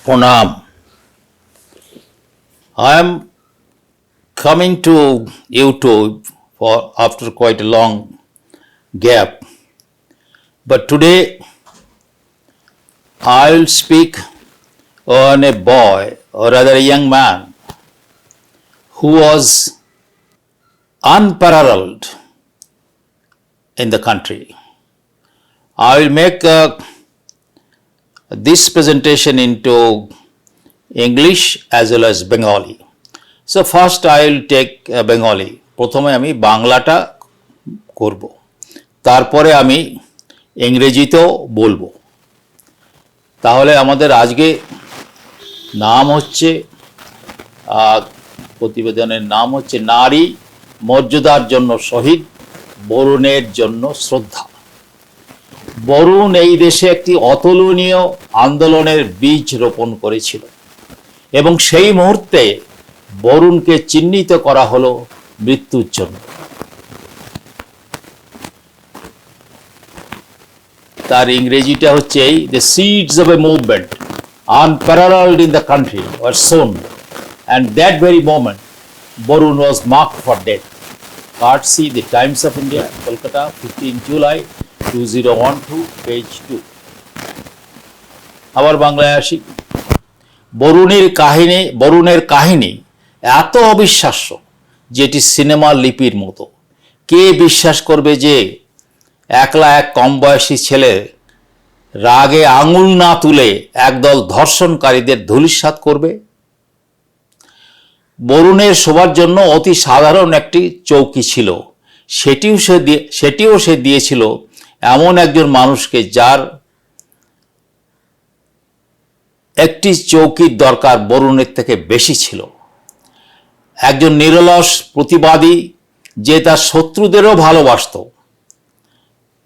Pranam. I am coming to YouTube for after quite a long gap, but today I will speak on a boy, or rather a young man, who was unparalleled in the country. I will make this presentation into English as well as Bengali. So first I will take Bengali. প্রথমে আমি বাংলাটা করব, তারপরে আমি ইংরেজিতেও বলবো। তাহলে আমাদের আজকে নাম হচ্ছে প্রতিবেদনের নাম হচ্ছে নারী মর্যাদার জন্য শহীদ, বরুণের জন্য শ্রদ্ধা। বরুণ এই দেশে একটি অতুলনীয় আন্দোলনের বীজ রোপণ করেছিল এবং সেই মুহূর্তে বরুণকে চিহ্নিত করা হলো মৃত্যুর জন্য। তার ইংরেজিটা হচ্ছে এই, the seeds of a movement unparalleled in the country were sown, and that very moment Barun was marked for death. Courtesy the Times of India, Kolkata, 15 July 2012, page 2. আবার বাংলায় আসি। বরুণের কাহিনী এত অবিশ্বাস্য যেটি সিনেমার লিপির মতো। কে বিশ্বাস করবে যে একলা এক কম বয়সী ছেলে রাগে আঙুল না তুলে একদল ধর্ষণকারীদের ধূলিসাৎ করবে? বরুণের শোবার জন্য অতি সাধারণ একটি চৌকি ছিল, সেটিও সে দিয়েছিল এমন একজন মানুষকে যার একটি চৌকির দরকার বরুণের থেকে বেশি ছিল। একজন নিরলস প্রতিবাদী যে তার শত্রুদেরও ভালোবাসত।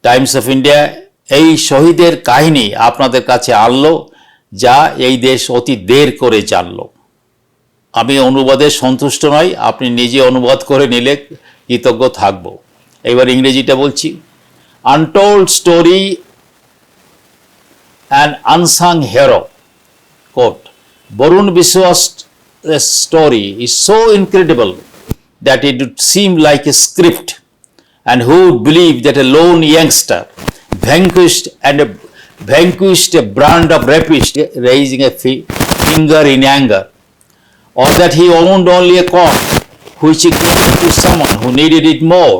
টাইমস অফ ইন্ডিয়া এই শহীদের কাহিনী আপনাদের কাছে আনলো, যা এই দেশ অতি দের করে জানলো। আমি অনুবাদে সন্তুষ্ট নই, আপনি নিজে অনুবাদ করে নিলে কৃতজ্ঞ থাকব। এবার ইংরেজিটা বলছি। Untold story an unsung hero, quote, Barun Biswas story is so incredible that it would seem like a script, and who would believe that a lone youngster vanquished a brand of rapist raising a finger in anger, or that he owned only a coin which he gave to someone who needed it more,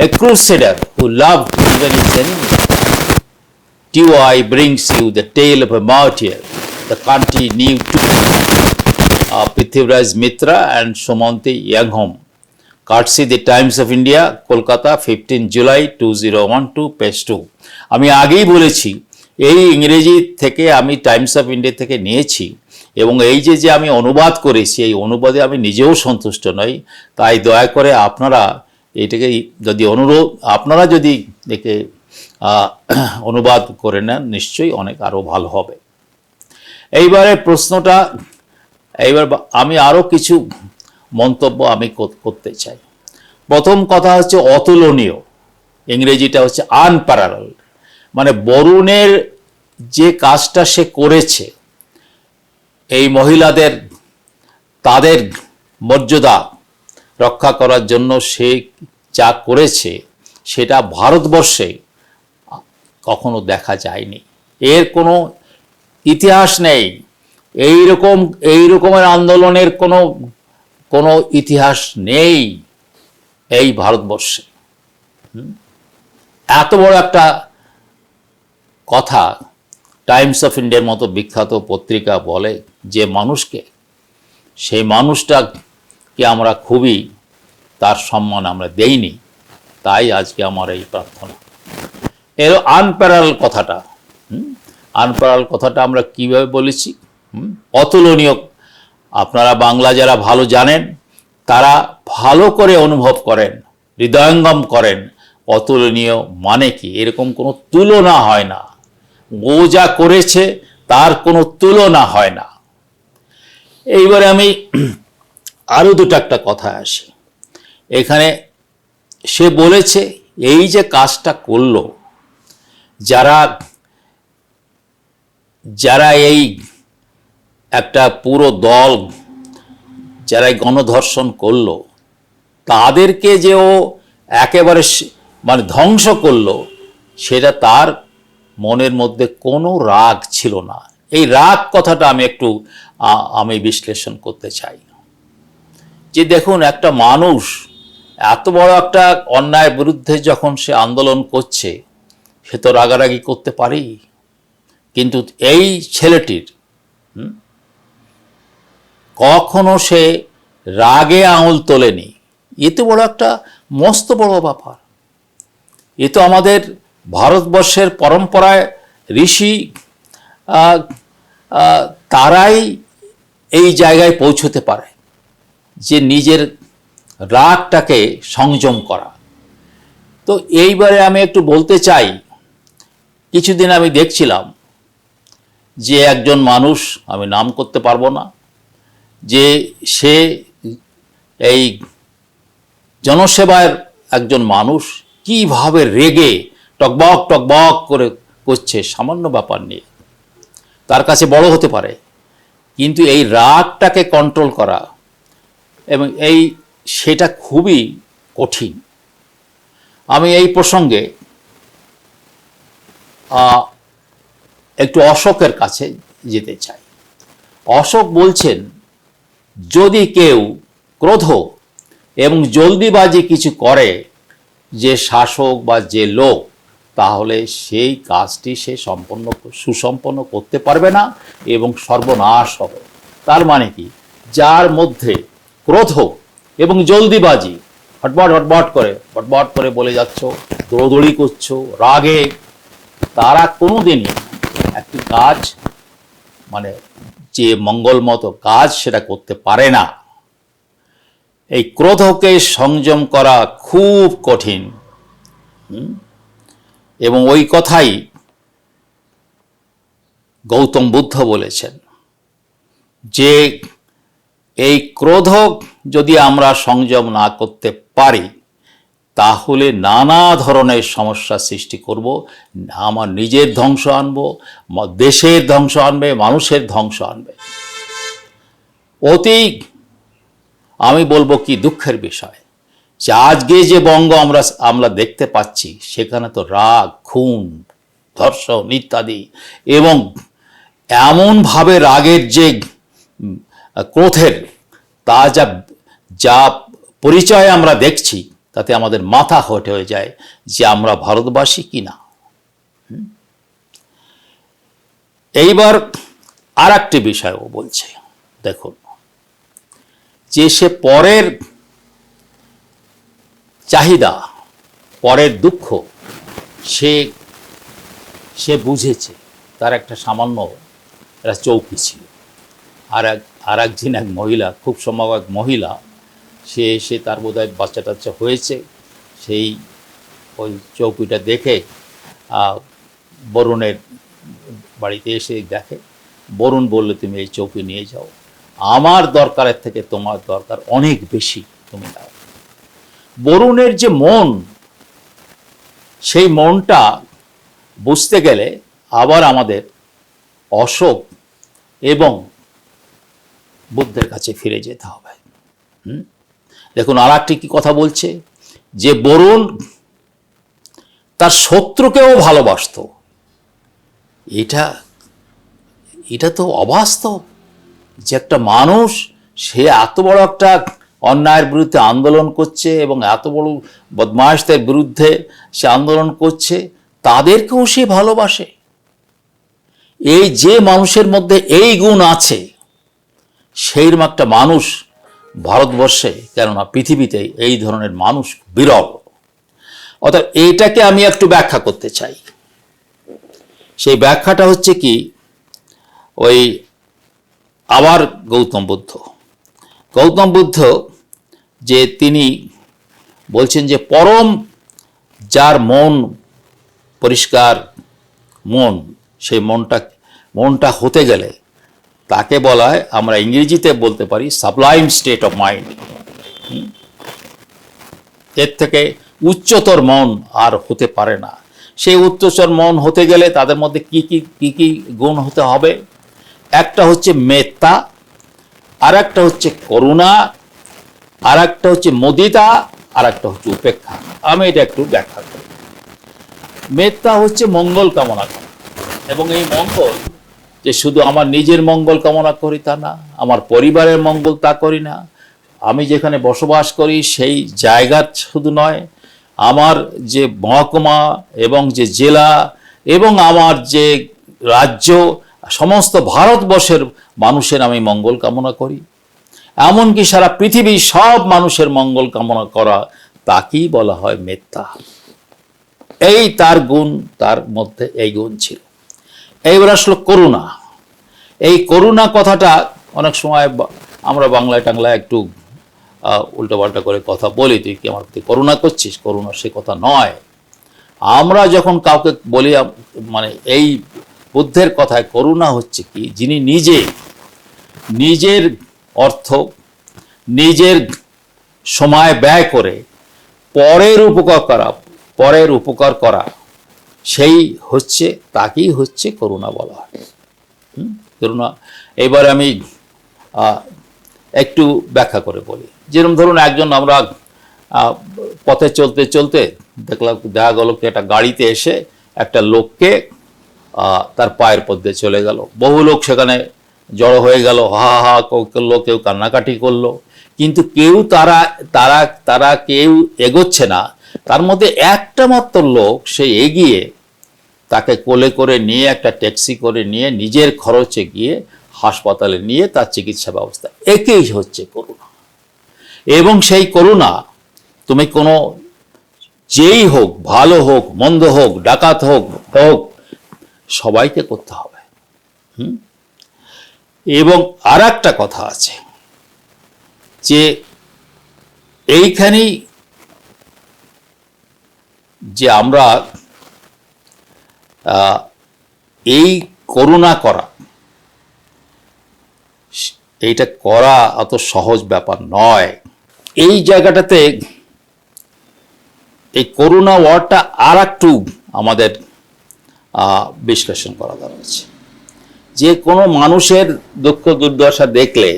a crusader who loved even his enemies. TY brings you the tale of a martyr the country knew too, Prithviraj Mitra and Sumanti Yangham. Courtesy the Times of India, Kolkata, 15 July 2012, page 2. আমি আগেই বলেছি এই ইংরেজি থেকে আমি Times of India থেকে নিয়েছি, এবং এই যে আমি অনুবাদ করেছি এই অনুবাদে আমি নিজেও সন্তুষ্ট নই। তাই দয়া করে আপনারা এটাকে আপনারা যদি একে অনুবাদ করে নেন নিশ্চয়ই অনেক আরও ভালো হবে। এইবারে প্রশ্নটা, এইবার আমি আরও কিছু মন্তব্য আমি করতে চাই। প্রথম কথা হচ্ছে অতুলনীয়, ইংরেজিটা হচ্ছে আনপ্যারালালড। মানে বরুণের যে কাজটা সে করেছে এই মহিলাদের তাদের মর্যাদা রক্ষা করার জন্য সে যা করেছে সেটা ভারতবর্ষে কখনো দেখা যায়নি। এর কোনো ইতিহাস নেই, এই রকমের আন্দোলনের কোনো ইতিহাস নেই এই ভারতবর্ষে। এত বড় একটা কথা টাইমস অফ ইন্ডিয়ার মতো বিখ্যাত পত্রিকা বলে যে মানুষকে, সেই মানুষটাকে আমরা খুবই তার সম্মান আমরা দেইনি। তাই আজকে আমার এই প্রার্থনা। এর আনপ্যারাল কথাটা আমরা কিভাবে বলেছি? অতুলনীয়। আপনারা বাংলা যারা ভালো জানেন তারা ভালো করে অনুভব করেন, হৃদয়ঙ্গম করেন অতুলনীয় মানে কি। এরকম কোনো তুলনা হয় না, ও যা করেছে তার কোনো তুলনা হয় না। এইবারে আমি আরও একটা কথা আসি। এখানে সে বলেছে এই যে কাজটা করলো, যারা এই একটা পুরো দল যারা গণধর্ষণ করলো তাদেরকে যে ও একেবারে মানে ধ্বংস করলো, সেটা তার মনের মধ্যে কোনো রাগ ছিল না। এই রাগ কথাটা আমি একটু আমি বিশ্লেষণ করতে চাই। যে দেখুন, একটা মানুষ এত বড় একটা অন্যায়ের বিরুদ্ধে যখন সে আন্দোলন করছে, সে তো রাগারাগি করতে পারেই, কিন্তু এই ছেলেটির কখনো সে রাগে আঙুল তোলেনি। এ তো বড় একটা মস্ত বড় ব্যাপার। এ তো আমাদের ভারতবর্ষের পরম্পরায় ঋষি তারাই এই জায়গায় পৌঁছতে পারে যে নিজের রাগটাকে সংযম করা। তো এইবারে আমি একটু বলতে চাই, কিছুদিন আমি দেখছিলাম যে একজন মানুষ, আমি নাম করতে পারবো না, যে সে এই জনসেবার একজন মানুষ কিভাবে রেগে টকবক টকবক করে করছে সামান্য ব্যাপার নিয়ে। তার কাছে বড় হতে পারে, কিন্তু এই রাগটাকে কন্ট্রোল করা এবং সেটা খুবই কঠিন। আমি এই প্রসঙ্গে একটু অশোকের কাছে যেতে চাই। অশোক বলছেন, যদি কেউ ক্রোধ এবং জলদিবাজি কিছু করে যে শাসক বা যে লোক, তাহলে সেই কাজটি সে সুসম্পন্ন করতে পারবে না এবং সর্বনাশ হবে। তার মানে কি, যার মধ্যে ক্রোধ এবং জলদিবাজি, হটবট করে বলে যাচ্ছ, দৌড়দৌড়ি করছো রাগে, তারা কোনোদিনই একটি কাজ, মানে যে মঙ্গলমত কাজ, সেটা করতে পারে না। এই ক্রোধকে সংযম করা খুব কঠিন। এবং ওই কথাই গৌতম বুদ্ধ বলেছেন যে এই ক্রোধ যদি আমরা সংযম না করতে পারি, তাহলে নানা ধরনের সমস্যা সৃষ্টি করব। আমার নিজের ধ্বংস আনবো, দেশের ধ্বংস আনবে, মানুষের ধ্বংস আনবে। অতি আমি বলবো কি দুঃখের বিষয় যে আজকে যে বঙ্গ আমরা দেখতে পাচ্ছি, সেখানে তো রাগ, খুন, ধর্ষণ ইত্যাদি, এবং এমনভাবে রাগের যে ক্রোধের তা যা পরিচয় আমরা দেখছি, তাতে আমাদের মাথা হেঁট হয়ে যায় যে আমরা ভারতবাসী কি না। এইবার আর একটি বিষয়ও বলছে, দেখুন, যে সে পরের চাহিদা, পরের দুঃখ সে বুঝেছে। তার একটা সামান্য একটা চৌকি ছিল, আর একদিন এক মহিলা, খুব সম্ভব এক মহিলা, সে তার বোধহয় বাচ্চা টাচ্চা হয়েছে, সেই ওই চৌকিটা দেখে বরুণের বাড়িতে এসে দেখে। বরুণ বললে, তুমি এই চৌকি নিয়ে যাও, আমার দরকারের থেকে তোমার দরকার অনেক বেশি, তুমি দাও। বরুণের যে মন, সেই মনটা বুঝতে গেলে আবার আমাদের অশোক এবং বুদ্ধের কাছে ফিরে যেতে হবে। দেখুন, আর একটি কি কথা বলছে, যে বরুণ তার শত্রুকেও ভালোবাসত। এটা তো অবাস্তব যে একটা মানুষ, সে এত বড় একটা অন্যায়ের বিরুদ্ধে আন্দোলন করছে এবং এত বড় বদমাইশদের বিরুদ্ধে সে আন্দোলন করছে, তাদেরকেও সে ভালোবাসে। এই যে মানুষের মধ্যে এই গুণ আছে, সেইরকম একটা মানুষ ভারতবর্ষে, কেননা পৃথিবীতে এই ধরনের মানুষ বিরল। অর্থাৎ এইটাকে আমি একটু ব্যাখ্যা করতে চাই। সেই ব্যাখ্যাটা হচ্ছে কি, ওই আবার গৌতম বুদ্ধ যে তিনি বলছেন যে পরম যার মন পরিষ্কার মন, সেই মনটা হতে গেলে তাকে বলা হয়, আমরা ইংরেজিতে বলতে পারি সাবলাইম স্টেট অফ মাইন্ড। এর থেকে উচ্চতর মন আর হতে পারে না। সেই উচ্চতর মন হতে গেলে তাদের মধ্যে কি কি গুণ হতে হবে? একটা হচ্ছে মেত্তা, আর একটা হচ্ছে করুণা, আর একটা হচ্ছে মুদিতা, আর একটা হচ্ছে উপেক্ষা। আমি এটা একটু ব্যাখ্যা করি। মেত্তা হচ্ছে মঙ্গল কামনা করা, এবং এই মঙ্গল যে শুধু আমার নিজের মঙ্গল কামনা করি তা না, আমার পরিবারের মঙ্গল তা করি না, আমি যেখানে বসবাস করি সেই জায়গা শুধু নয়, আমার যে মহকুমা এবং যে জেলা এবং আমার যে রাজ্য, সমস্ত ভারতবর্ষের মানুষের আমি মঙ্গল কামনা করি। এমনকি সারা পৃথিবীর সব মানুষের মঙ্গল কামনা করা, তাকেই বলা হয় মেত্তা। এই তার গুণ, তার মধ্যে এই গুণ ছিল। এইবার আসলো করুণা। এই করুণা কথাটা অনেক সময় আমরা বাংলায় টাংলায় একটু উল্টোপাল্টা করে কথা বলি, তুই কি আমার প্রতি করুণা করছিস? করুণা সে কথা নয়। আমরা যখন কাউকে বলি, মানে এই বুদ্ধের কথায় করুণা হচ্ছে কি, যিনি নিজের অর্থ, নিজের সময় ব্যয় করে পরের উপকার করা, সেই হচ্ছে, তাকেই হচ্ছে করুণা বলা হয়। করুণা। এবার আমি একটু ব্যাখ্যা করে বলি। যেরকম ধরুন, একজন আমরা পথে চলতে চলতে দেখা গেল কি একটা গাড়িতে এসে একটা লোককে তার পায়ের পদ্মে চলে গেল। বহু লোক সেখানে জড়ো হয়ে গেল, হা হা করলো, কেউ কান্নাকাটি করলো, কিন্তু কেউ তারা কেউ এগোচ্ছে না। তার মধ্যে একটা মাত্র লোক, সে এগিয়ে তাকে কোলে করে নিয়ে, একটা ট্যাক্সি করে নিয়ে, নিজের খরচে গিয়ে হাসপাতালে নিয়ে তার চিকিৎসা ব্যবস্থা, একেই হচ্ছে করুণা। এবং সেই করুণা তুমি কোনো যেই হোক, ভালো হোক, মন্দ হোক, ডাকাত হোক, সবাইকে করতে হবে। এবং আর একটা কথা আছে, যে এইখানেই যে আমরা এই করুণা করা, এইটা করা অত সহজ ব্যাপার নয়। এই জায়গাটাতে এই করুণা ওয়ার্ডটা আর একটু আমাদের বিশ্লেষণ করা দরকার আছে। যে কোনো মানুষের দুঃখ দুর্দশা দেখলে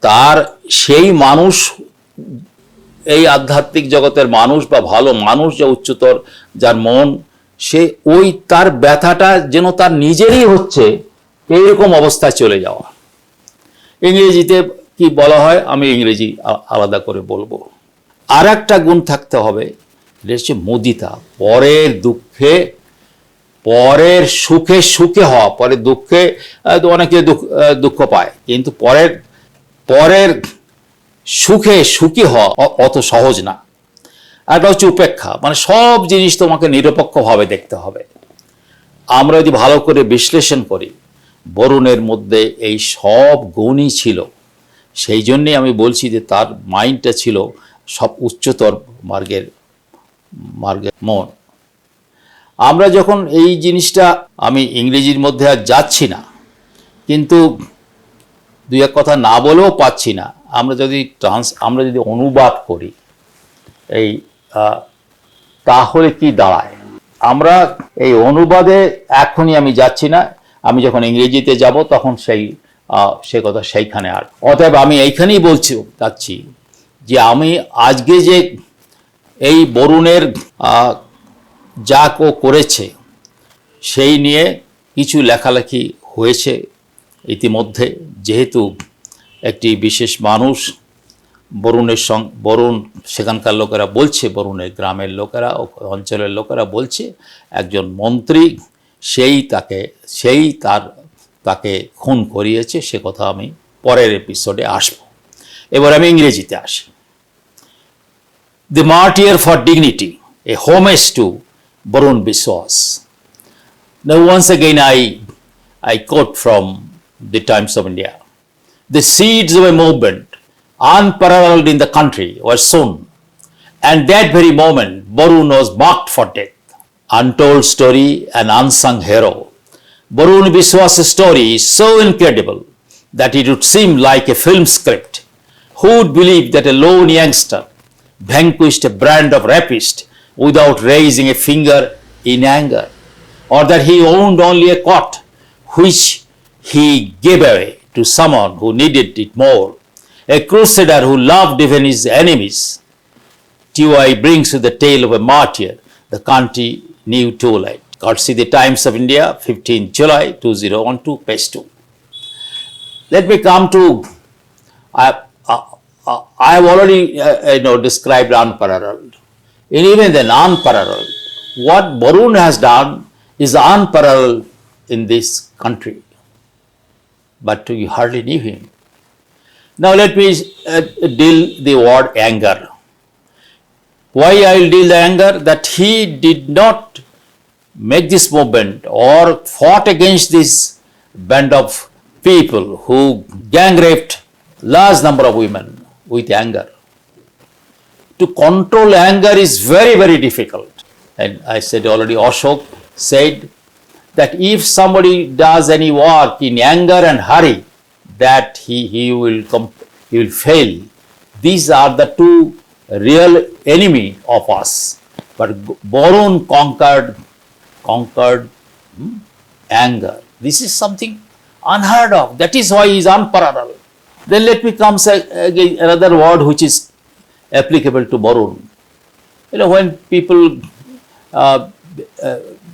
তার, সেই মানুষ, এই আধ্যাত্মিক জগতের মানুষ বা ভালো মানুষ, যে উচ্চতর, যার মন, সে ওই তার ব্যথাটা যেন তার নিজেরই হচ্ছে, এইরকম অবস্থায় চলে যাওয়া। ইংরেজিতে কি বলা হয়, আমি ইংরেজি আলাদা করে বলবো। আর একটা গুণ থাকতে হবে, এটা হচ্ছে মুদিতা। পরের দুঃখে, পরের সুখে সুখে হওয়া, পরের দুঃখে অনেকে দুঃখ পায়, কিন্তু পরের সুখে সুখী হওয়া অত সহজ না। একটা হচ্ছে উপেক্ষা, মানে সব জিনিস তোমাকে নিরপেক্ষভাবে দেখতে হবে। আমরা যদি ভালো করে বিশ্লেষণ করি, বরুণের মধ্যে এই সব গুণই ছিল। সেই জন্যেই আমি বলছি যে তার মাইন্ডটা ছিল সব উচ্চতর মার্গের মন। আমরা যখন এই জিনিসটা, আমি ইংরেজির মধ্যে আর যাচ্ছি না, কিন্তু দুই এক কথা না বলেও পাচ্ছি না, আমরা যদি অনুবাদ করি, এই তাহলে কি দাঁড়ায়? আমরা এই অনুবাদে এখনই আমি যাচ্ছি না, আমি যখন ইংরেজিতে যাব তখন সে কথা সেইখানে। আর অতএব আমি এইখানেই যাচ্ছি যে আমি আজকে যে এই বরুণের যা করেছে, সেই নিয়ে কিছু লেখালেখি হয়েছে ইতিমধ্যে। যেহেতু একটি বিশেষ মানুষ, বরুণ সেখানকার লোকেরা বলছে, বরুণের গ্রামের লোকেরা, অঞ্চলের লোকেরা বলছে, একজন মন্ত্রী তাকে খুন করিয়েছে। সে কথা আমি পরের এপিসোডে আসব। এবার আমি ইংরেজিতে আসি। The martyr for dignity, a homage to Barun Biswas. Now once again I quote from the Times of India. The seeds of a movement unparalleled in the country were sown, and that very moment Barun was marked for death. Untold story, an unsung hero. Barun Biswas' story is so incredible that it would seem like a film script. Who would believe that a lone youngster vanquished a brand of rapist without raising a finger in anger, or that he owned only a cot which he gave away to someone who needed it more. A crusader who loved even his enemies. TY brings you the tale of a martyr, the country knew too late. Courtesy the Times of India, 15 July 2012, page 2. Let me come to, I have already described unparalleled. And even then unparalleled, what Barun has done is unparalleled in this country. But you hardly knew him. Now let me deal the word anger. Why I will deal the anger? That he did not make this movement or fought against this band of people who gang raped large number of women with anger. To control anger is very, very difficult. And I said already, Ashok said that if somebody does any work in anger and hurry, that he will fail. These are the two real enemy of us. But Barun conquered anger. This is something unheard of. That is why he is unparalleled. Then let me come say again another word which is applicable to Barun. When people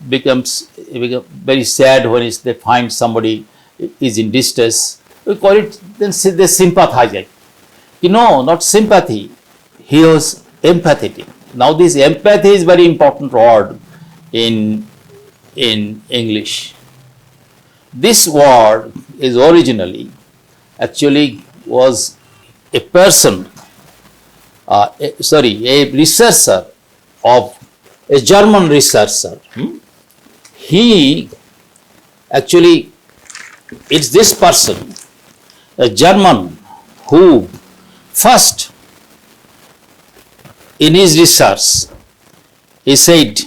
become very sad when they find somebody is in distress, we call it, then they sympathize. No, not sympathy. He was empathetic. Now this empathy is very important word in English. This word is originally actually was a person, a researcher of a German researcher. He actually, it's this person, a German, who first in his research he said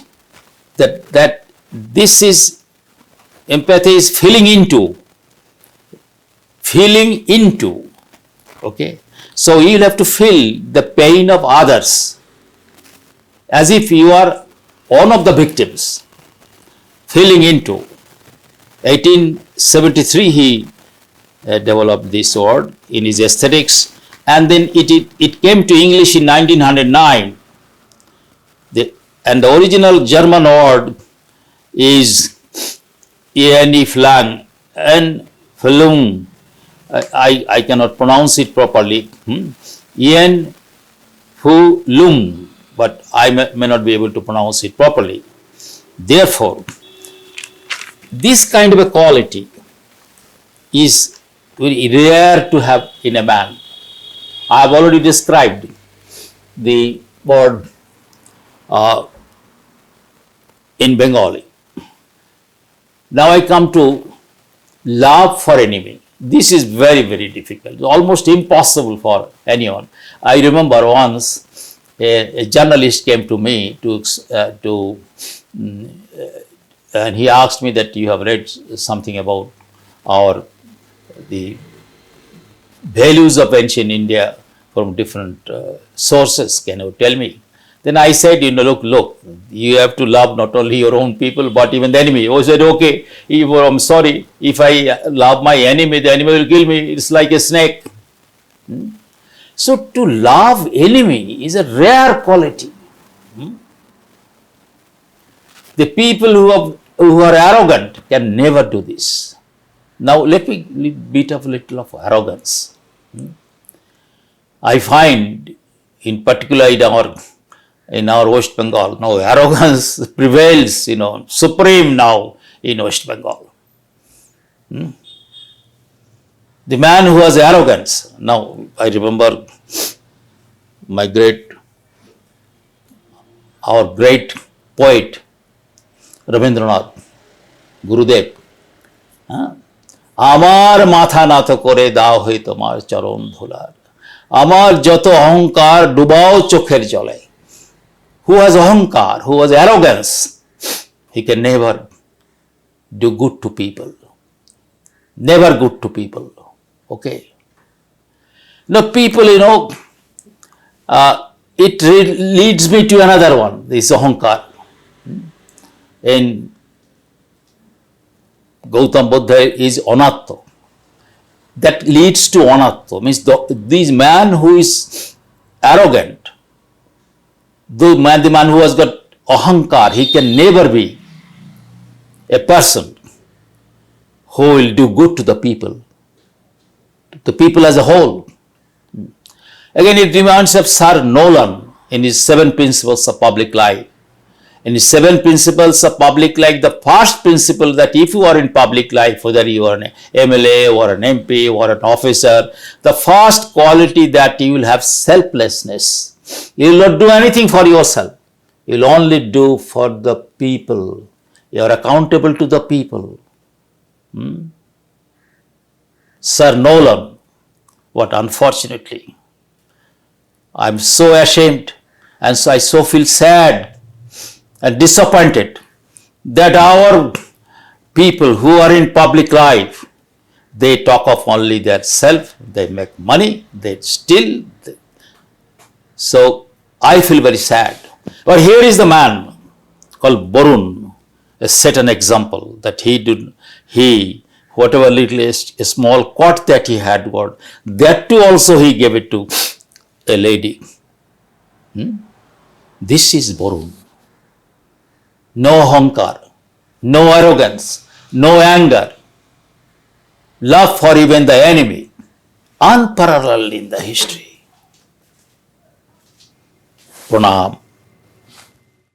that this is empathy is feeling into, okay. So you will have to feel the pain of others as if you are one of the victims. Feeling into. 1873 he developed this word in his aesthetics, and then it came to English in 1909. And the original German word is Flang and Flung. I cannot pronounce it properly. Lung, but I may not be able to pronounce it properly. Therefore, this kind of a quality is very rare to have in a man. I have already described the word in Bengali. Now I come to love for enemy. This is very, very difficult, almost impossible for anyone. I remember once a journalist came to me and he asked me that you have read something about the values of ancient India from different sources. Can you tell me? Then I said, look, you have to love not only your own people, but even the enemy. I said, okay, I'm sorry, if I love my enemy, the enemy will kill me. It's like a snake. So to love enemy is a rare quality. The people who are arrogant can never do this. Now let me beat up a little of arrogance. I find in particular in our West Bengal, now arrogance prevails, supreme now in West Bengal. The man who has arrogance. Now I remember our great poet Rabindranath, Gurudev. আমার মাথা নত করে দাও হই তোমার চরণ ধুলার, আমার যত অহংকার ডুবাও চোখের জলে. Who has ahankar, who has arrogance, he can never do good to people. Never good to people. Okay. Now people, it leads me to another one, this ahankar. In Gautam Buddha is anatto. That leads to anatto, means this man who is arrogant, the man who has got ahankar, he can never be a person who will do good to the people as a whole. Again, it reminds of Sir Nolan in his 7 Principles of Public Life. In his 7 Principles of Public Life, the first principle that if you are in public life, whether you are an MLA or an MP or an officer, the first quality that you will have selflessness. You will not do anything for yourself. You will only do for the people. You are accountable to the people. Sir Nolan, what unfortunately, I am so ashamed and so I so feel sad and disappointed that our people who are in public life, they talk of only their self, they make money, they steal. So I feel very sad. But here is the man called Barun, set an example that he whatever little a small quart that he had got, that too also he gave it to a lady. This is Barun. No ahankar, no arrogance, no anger, love for even the enemy, unparalleled in the history. Pranam.